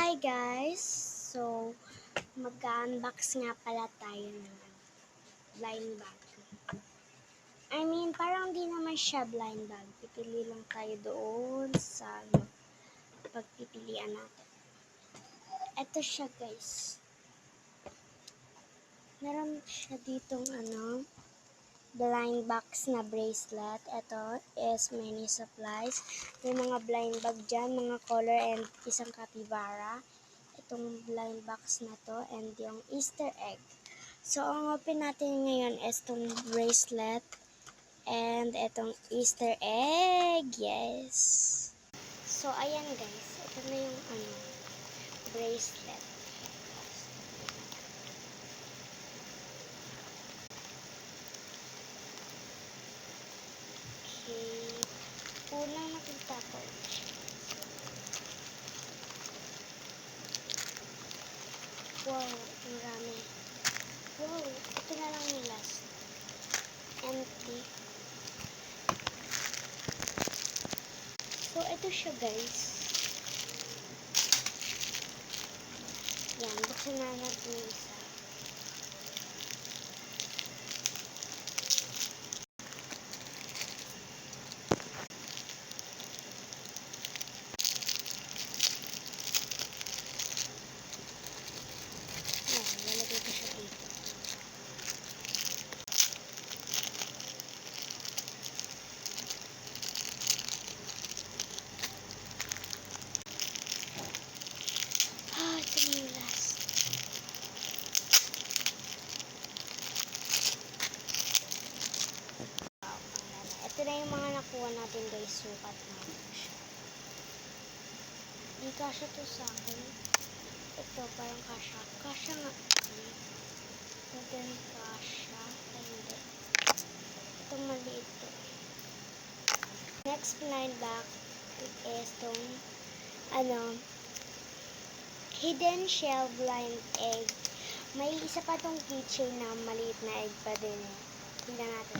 Hi guys! So, mag-unbox nga pala tayo ng blind bag. Parang di naman siya blind bag. Pipili lang tayo doon sa pagpipilian natin. Ito siya guys. Meron siya ditong blind box na bracelet. Ito is many supplies. May mga blind bag dyan, mga color and isang capybara. Itong blind box na to and yung Easter egg. So, ang open natin ngayon is itong bracelet and itong Easter egg. Yes! So, ayan guys. Ito na yung bracelet. Okay. Unang nakita ko. Wow, marami. Wow, ito na lang yung last. Empty. So, ito siya guys. Yan, buksan na natin yung isa. Yan, lalagay ko siya dito. Ito na yung last. Ito na yung mga nakuha natin guys. Sukat natin siya. Di kasya to sa akin. Ito parang kasya. Kasya nga. Ito din kasya. Ay hindi. Itong maliit to. Next blind bag is itong hidden shell blind egg. May isa pa tong keychain na maliit na egg pa din. Tingnan natin.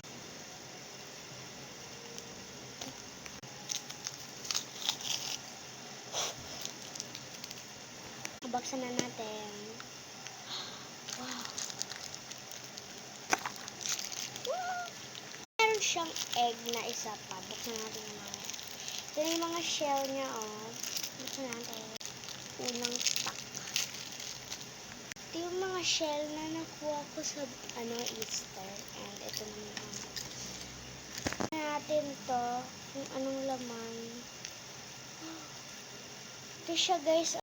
Buksan na natin. Wow. Meron siyang egg na isa pa. Buksan natin yung mga. Ito na yung mga shell niya, oh. Buksan natin. Unang pack. Ito yung mga shell na nakuha ko sa Easter. And ito naman natin to. Kung anong laman. Ito siya guys.